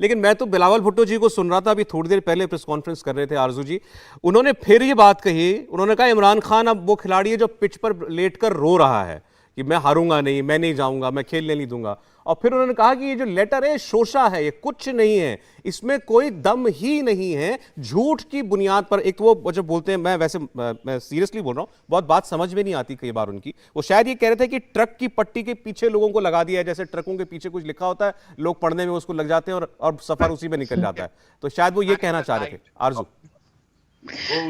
لیکن میں تو بلاول بھٹو جی کو سن رہا تھا ابھی تھوڑی دیر پہلے پریس کانفرنس کر رہے تھے آرزو جی، انہوں نے پھر یہ بات کہی، انہوں نے کہا عمران خان اب وہ کھلاڑی ہے جو پچ پر لیٹ کر رو رہا ہے کہ میں ہاروں گا نہیں، میں نہیں جاؤں گا، میں کھیلنے نہیں دوں گا. اور پھر انہوں نے کہا کہ یہ جو لیٹر ہے شوشہ ہے، یہ کچھ نہیں ہے، اس میں کوئی دم ہی نہیں ہے، جھوٹ کی بنیاد پر. ایک وہ جب بولتے ہیں، میں ویسے میں سیریسلی بول رہا ہوں، بہت بات سمجھ میں نہیں آتی کئی بار ان کی. وہ شاید یہ کہہ رہے تھے کہ ٹرک کی پٹی کے پیچھے لوگوں کو لگا دیا ہے، جیسے ٹرکوں کے پیچھے کچھ لکھا ہوتا ہے، لوگ پڑھنے میں اس کو لگ جاتے ہیں اور سفر اسی میں نکل جاتا ہے. تو شاید وہ یہ کہنا چاہ رہے تھے. آرزو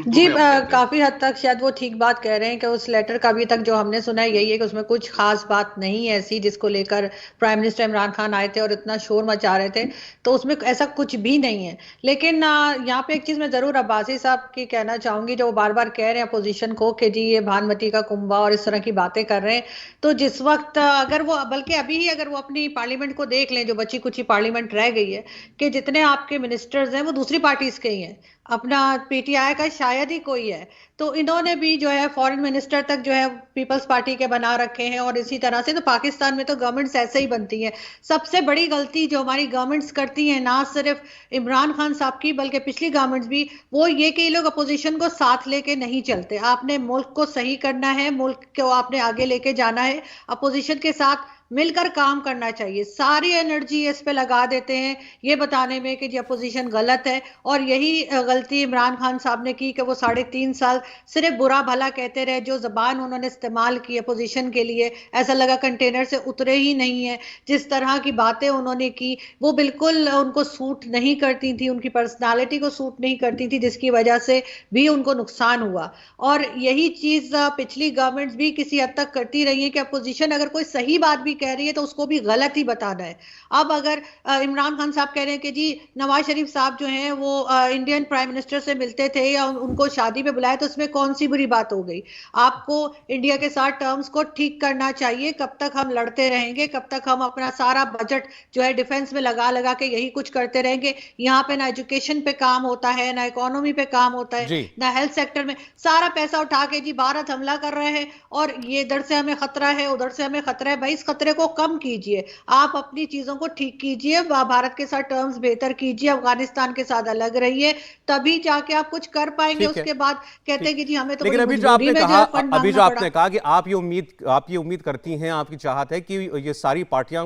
جی کافی حد تک شاید وہ ٹھیک بات کہہ رہے ہیں کہ اس لیٹر کا ابھی تک جو ہم نے سنا ہے یہی ہے کہ اس میں کچھ خاص بات نہیں ہے ایسی جس کو لے کر پرائم منسٹر عمران خان آئے تھے اور اتنا شور مچا رہے تھے، تو اس میں ایسا کچھ بھی نہیں ہے. لیکن یہاں پہ ایک چیز میں ضرور عباسی صاحب کی کہنا چاہوں گی، جو وہ بار بار کہہ رہے ہیں اپوزیشن کو کہ جی یہ بھانمتی کا کنبہ اور اس طرح کی باتیں کر رہے ہیں. تو جس وقت اگر وہ بلکہ ابھی ہی اگر وہ اپنی پارلیمنٹ کو دیکھ لیں، جو بچی کچی پارلیمنٹ رہ گئی ہے، کہ جتنے آپ کے منسٹرز ہیں وہ دوسری پارٹیز کے ہی ہیں، اپنا پی ٹی آئی کا شاید ہی کوئی ہے. تو انہوں نے بھی جو ہے فورن منسٹر تک جو ہے پیپلز پارٹی کے بنا رکھے ہیں. اور اسی طرح سے تو پاکستان میں تو گورنمنٹس ایسے ہی بنتی ہیں. سب سے بڑی غلطی جو ہماری گورنمنٹس کرتی ہیں، نہ صرف عمران خان صاحب کی بلکہ پچھلی گورنمنٹس بھی، وہ یہ کہ یہ لوگ اپوزیشن کو ساتھ لے کے نہیں چلتے. آپ نے ملک کو صحیح کرنا ہے، ملک کو آپ نے آگے لے کے جانا ہے، اپوزیشن کے ساتھ مل کر کام کرنا چاہیے. ساری انرجی اس پہ لگا دیتے ہیں یہ بتانے میں کہ جی اپوزیشن غلط ہے. اور یہی غلطی عمران خان صاحب نے کی کہ وہ 3.5 سال صرف برا بھلا کہتے رہے. جو زبان انہوں نے استعمال کی اپوزیشن کے لیے، ایسا لگا کنٹینر سے اترے ہی نہیں ہے. جس طرح کی باتیں انہوں نے کی وہ بالکل ان کو سوٹ نہیں کرتی تھی، ان کی پرسنالٹی کو سوٹ نہیں کرتی تھی، جس کی وجہ سے بھی ان کو نقصان ہوا. اور یہی چیز پچھلی گورنمنٹس بھی کسی حد تک کرتی رہی ہے کہ اپوزیشن اگر کوئی صحیح بات بھی کہہ رہی ہے تو اس کو بھی غلط ہی بتانا ہے. اب اگر عمران خان صاحب کہہ رہے ہیں کہ جی نواز شریف صاحب جو ہیں وہ انڈین پرائم منسٹر سے ملتے تھے یا ان کو شادی پہ بلائے، تو اس میں کون سی بری بات ہو گئی؟ آپ کو انڈیا کے ساتھ ٹرمز کو ٹھیک کرنا چاہیے. کب تک ہم لڑتے رہیں گے؟ کب تک ہم اپنا سارا بجٹ جو ہے ڈیفنس میں لگا کے یہی کچھ کرتے رہیں گے؟ یہاں پہ نہ ایجوکیشن پہ کام ہوتا ہے، نہ اکانومی پہ کام ہوتا ہے، جی نہ ہیلتھ سیکٹر میں. سارا پیسہ اٹھا کے جی بھارت حملہ کر رہے ہیں اور یہ ادھر سے ہمیں خطرہ ہے، ادھر سے ہمیں خطرہ ہے. بھائی اس خطرے کو کم کیجئے، آپ اپنی چیزوں کو ٹھیک کیجئے، بھارت کے ساتھ ٹرمز بہتر کیجئے، افغانستان کے ساتد الگ رہیے، تبھی جا کے آپ کچھ کر پائیں گے. ٹھیک اس ہے. کے بعد کہتے ہیں کہ جی ہمیں تو لیکن بڑی ابھی جو آپ مجبوری نے میں جو کہا ہے فنڈ مانگنا پڑا. کہ آپ یہ امید کرتی ہیں، آپ کی چاہت ہے کہ یہ ساری پارٹیاں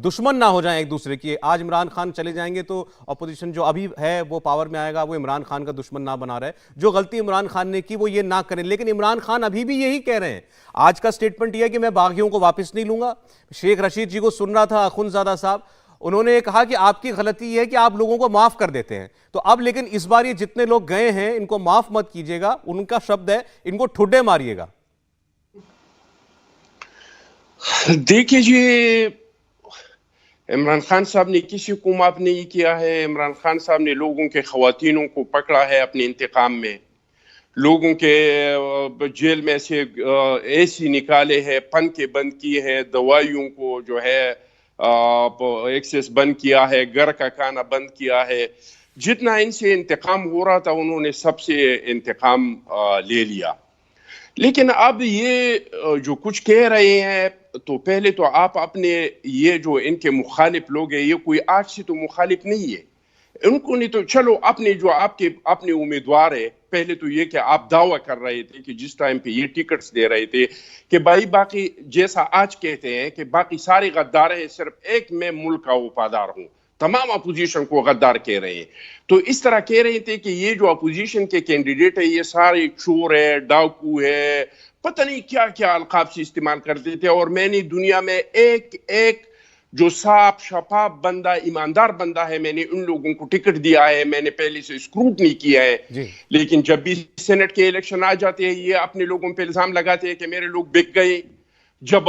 دشمن نہ ہو جائیں ایک دوسرے کی. آج عمران خان چلے جائیں گے تو اپوزیشن جو ابھی ہے وہ پاور میں آئے گا، وہ عمران خان کا دشمن نہ بنا رہے. جو غلطی عمران خان نے کی وہ یہ نہ کریں. لیکن عمران خان ابھی بھی یہی کہہ رہے ہیں. آج کا سٹیٹمنٹ یہ ہے کہ میں باغیوں کو واپس نہیں لوں گا. شیخ رشید جی کو سن رہا تھا، اخندزادہ صاحب، انہوں نے کہا کہ آپ کی غلطی یہ ہے کہ آپ لوگوں کو معاف کر دیتے ہیں. تو اب لیکن اس بار یہ جتنے لوگ گئے ہیں ان کو معاف مت کیجیے گا. ان کا شبد ہے ان کو ٹھڈے ماریے گا. دیکھیے جی، عمران خان صاحب نے کسی کو معاف نہیں کیا ہے. عمران خان صاحب نے لوگوں کے خواتینوں کو پکڑا ہے اپنے انتقام میں، لوگوں کے جیل میں سے اے سی نکالے ہیں، پنکھے بند کیے ہیں، دوائیوں کو جو ہے ایکسس بند کیا ہے، گھر کا کھانا بند کیا ہے. جتنا ان سے انتقام ہو رہا تھا انہوں نے سب سے انتقام لے لیا. لیکن اب یہ جو کچھ کہہ رہے ہیں، تو پہلے تو آپ اپنے یہ جو ان کے مخالف لوگ ہیں، یہ کوئی آج سے تو مخالف نہیں ہے. ان کو نہیں تو چلو اپنے جو آپ کے اپنے امیدوار ہے، پہلے تو یہ کہ آپ دعویٰ کر رہے تھے کہ جس ٹائم پہ یہ ٹکٹس دے رہے تھے کہ بھائی باقی جیسا آج کہتے ہیں کہ باقی سارے غدار ہیں، صرف ایک میں ملک کا وفادار ہوں. تمام اپوزیشن کو غدار کہہ رہے ہیں. تو اس طرح کہہ رہے تھے کہ یہ جو اپوزیشن کے کینڈیڈیٹ ہے یہ سارے چور ہے، ڈاکو ہے، پتہ نہیں کیا کیا القاب سے استعمال کرتے تھے. اور میں نے دنیا میں ایک جو صاف شفاف بندہ، ایماندار بندہ ہے، میں نے ان لوگوں کو ٹکٹ دیا ہے. میں نے پہلے سے اسکروٹنی کیا ہے. لیکن جب بھی سینٹ کے الیکشن آ جاتے ہیں یہ اپنے لوگوں پہ الزام لگاتے ہیں کہ میرے لوگ بک گئے. جب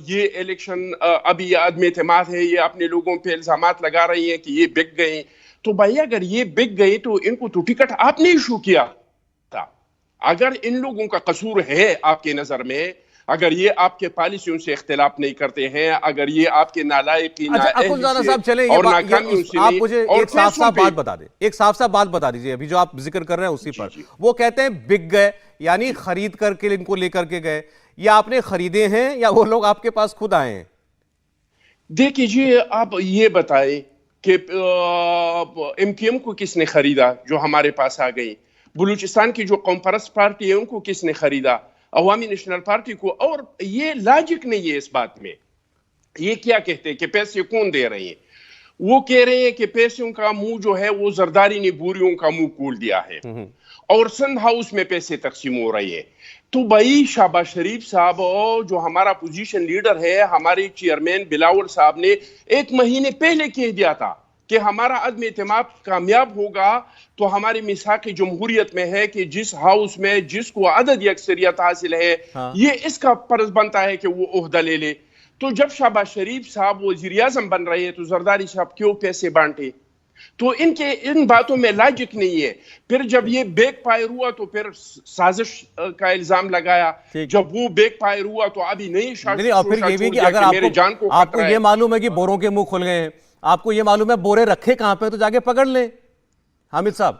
یہ الیکشن ابھی عدم اعتماد ہے، یہ اپنے لوگوں پہ الزامات لگا رہی ہیں کہ یہ بک گئے. تو بھائی اگر یہ بک گئے تو ان کو تو ٹکٹ آپ نے ایشو کیا تھا. اگر ان لوگوں کا قصور ہے آپ کے نظر میں، اگر یہ آپ کے پالیسیوں سے اختلاف نہیں کرتے ہیں، اگر یہ آپ کے نالائقی اخندزادہ صاحب چلیں اور ناکامیوں سے آپ مجھے ایک صاف صاف بات بتا دیں، ایک صاف صاف بات بتا دیجئے. ابھی جو آپ ذکر کر رہے ہیں اسی پر وہ کہتے ہیں بک گئے، یعنی خرید کر کے ان کو لے کر کے گئے، یا آپ نے خریدے ہیں یا وہ لوگ آپ کے پاس خود آئے ہیں؟ دیکھیے جی، آپ یہ بتائیں کہ MQM کو کس نے خریدا جو ہمارے پاس آ گئی, بلوچستان کی جو قوم پرست پارٹی ہے ان کو کس نے خریدا, عوامی نیشنل پارٹی کو. اور یہ لاجک نہیں ہے اس بات میں. یہ کیا کہتے ہیں کہ پیسے کون دے رہے ہیں؟ وہ کہہ رہے ہیں کہ پیسوں کا منہ جو ہے وہ زرداری نے بوریوں کا منہ کھول دیا ہے اور سندھ ہاؤس میں پیسے تقسیم ہو رہے ہیں. تو بھائی شہباز شریف صاحب جو ہمارا پوزیشن لیڈر ہے, ہمارے چیئرمین بلاول صاحب نے 1 مہینے پہلے کہہ دیا تھا کہ ہمارا عدم اعتماد کامیاب ہوگا تو ہماری میثاق جمہوریت میں ہے کہ جس ہاؤس میں جس کو عدد اکثریت حاصل ہے یہ اس کا فرض بنتا ہے کہ وہ عہدہ لے لے. تو جب شہباز شریف صاحب وزیر اعظم بن رہے ہیں تو زرداری صاحب کیوں پیسے بانٹے؟ تو ان باتوں میں لاجک نہیں ہے. پھر جب یہ بیک فائر ہوا تو پھر سازش کا الزام لگایا. جب وہ بیک فائر ہوا تو ابھی نئی اور پھر یہ بھی کہ اگر آپ کو یہ معلوم ہے کہ بوروں کے منہ کھل گئے ہیں, آپ کو یہ معلوم ہے بورے رکھے کہاں پہ, تو جا کے پکڑ لیں. حامد صاحب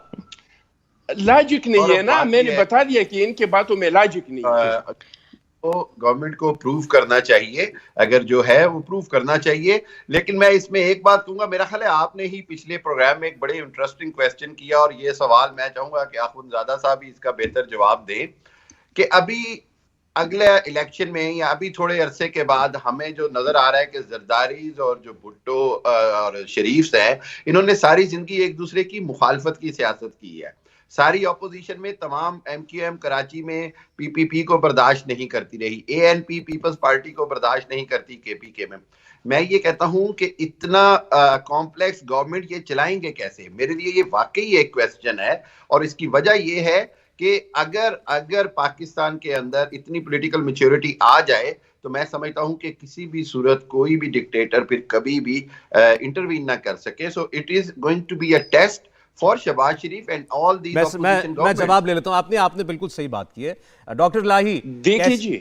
لاجک نہیں ہے نا, میں نے بتا دیا کہ ان کے باتوں میں لاجک نہیں ہے. تو گورنمنٹ کو پروف کرنا چاہیے, اگر جو ہے وہ پروف کرنا چاہیے. لیکن میں اس میں ایک بات کہوں گا, میرا خیال ہے آپ نے ہی پچھلے پروگرام میں ایک بڑے انٹرسٹنگ کویسچن کیا, اور یہ سوال میں چاہوں گا کہ اخوندزادہ صاحب اس کا بہتر جواب دیں کہ ابھی اگلے الیکشن میں یا ابھی تھوڑے عرصے کے بعد ہمیں جو نظر آ رہا ہے کہ زرداریز اور جو بھٹو اور شریف ہیں, انہوں نے ساری زندگی ایک دوسرے کی مخالفت کی سیاست کی ہے. ساری اپوزیشن میں تمام MQM کراچی میں PPP کو برداشت نہیں کرتی رہی, ANP پیپلز پارٹی کو برداشت نہیں کرتی KPK میں. میں یہ کہتا ہوں کہ اتنا کمپلیکس گورنمنٹ یہ چلائیں گے کیسے؟ میرے لیے یہ واقعی ایک کویسچن ہے, اور اس کی وجہ یہ ہے کہ اگر پاکستان کے اندر اتنی پولیٹیکل میچورٹی آ جائے تو میں سمجھتا ہوں کہ کسی بھی صورت کوئی بھی ڈکٹیٹر پھر کبھی بھی انٹروین نہ کر سکے. So it is going to be a test for Shehbaz Sharif and all these opposition government. میں جواب لے لیتا ہوں, آپ نے بالکل صحیح بات کی ہے. ڈاکٹر الہی دیکھیے جی,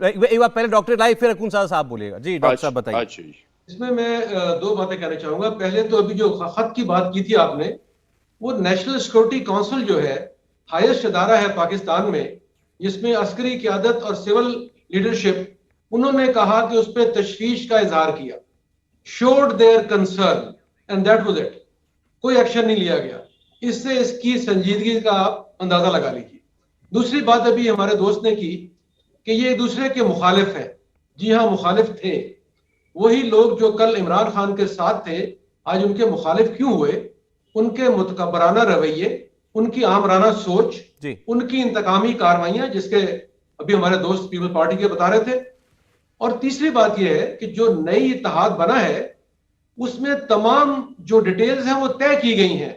ایک بار پہلے ڈاکٹر الہی پھر اخوندزادہ صاحب بولے گا. جی ڈاکٹر صاحب بتائیے. اس میں 2 باتیں کہنا چاہوں گا. پہلے تو ابھی جو خط کی بات کی تھی آپ نے, وہ نیشنل سیکورٹی کونسل جو ہے ہائیسٹ ادارہ ہے پاکستان میں, جس میں عسکری قیادت اور سول لیڈرشپ, انہوں نے کہا کہ اس پہ تشویش کا اظہار کیا, showed their concern and that was it. کوئی ایکشن نہیں لیا گیا. اس سے اس کی سنجیدگی کا آپ اندازہ لگا لیجیے. دوسری بات ابھی ہمارے دوست نے کی کہ یہ ایک دوسرے کے مخالف ہیں. جی ہاں مخالف تھے. وہی لوگ جو کل عمران خان کے ساتھ تھے آج ان کے مخالف کیوں ہوئے؟ ان کے متکبرانہ رویے, ان کی آمرانہ سوچ, ان کی انتقامی کارروائیاں, جس کے ابھی ہمارے دوست پیپل پارٹی کے بتا رہے تھے. اور تیسری بات یہ ہے کہ جو نئی اتحاد بنا ہے اس میں تمام جو ڈیٹیلز ہیں وہ طے کی گئی ہیں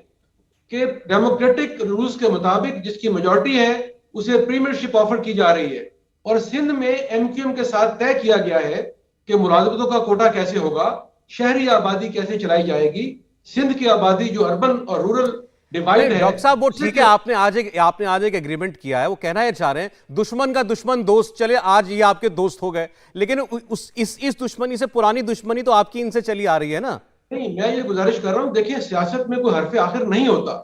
کہ ڈیموکریٹک رولز کے مطابق جس کی میجورٹی ہے اسے پریمیئرشپ آفر کی جا رہی ہے. اور سندھ میں MQM کے ساتھ طے کیا گیا ہے کہ ملازمتوں کا کوٹا کیسے ہوگا, شہری آبادی کیسے چلائی جائے گی, سندھ کی آبادی جو اربن اور رورل ڈیوائیڈ ہے. ڈاکٹر صاحب وہ ٹھیک ہے, آپ نے آج ایک ایگریمنٹ کیا ہے, وہ کہنا یہ چاہ رہے ہیں دشمن کا دشمن دوست, چلے آج یہ آپ کے دوست ہو گئے, لیکن اس دشمنی سے پرانی دشمنی تو آپ کی ان سے چلی آ رہی ہے نا. نہیں, میں یہ گزارش کر رہا ہوں, دیکھیں سیاست میں کوئی حرف آخر نہیں ہوتا,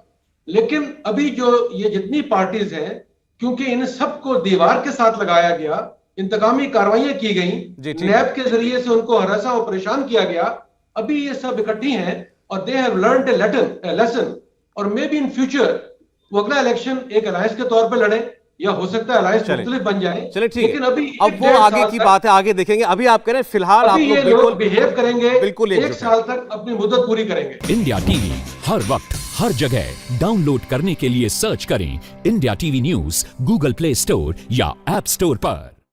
لیکن ابھی جو یہ جتنی پارٹیز ہیں کیونکہ ان سب کو دیوار کے ساتھ لگایا گیا, انتقامی کارروائیاں کی گئیں, نیب کے ذریعے سے ان کو ہراساں اور پریشان کیا گیا, ابھی یہ سب اکٹھی ہیں اور they have learned a lesson. اور مے بی ان فیوچر وہ اگلا الیکشن ایک الائنس کے طور پہ لڑے, یا ہو سکتا ہے الائنس مختلف بن جائے. چلے ٹھیک ہے, اب وہ آگے کی بات ہے, آگے دیکھیں گے. ابھی آپ کہہ رہے ہیں فی الحال آپ لوگ بالکل بہیو کریں گے, بالکل 1 سال تک اپنی مدت پوری کریں گے. انڈیا ٹی وی ہر وقت ہر جگہ ڈاؤن لوڈ کرنے کے لیے سرچ کریں India T V news Google Play store یا ایپ اسٹور پر.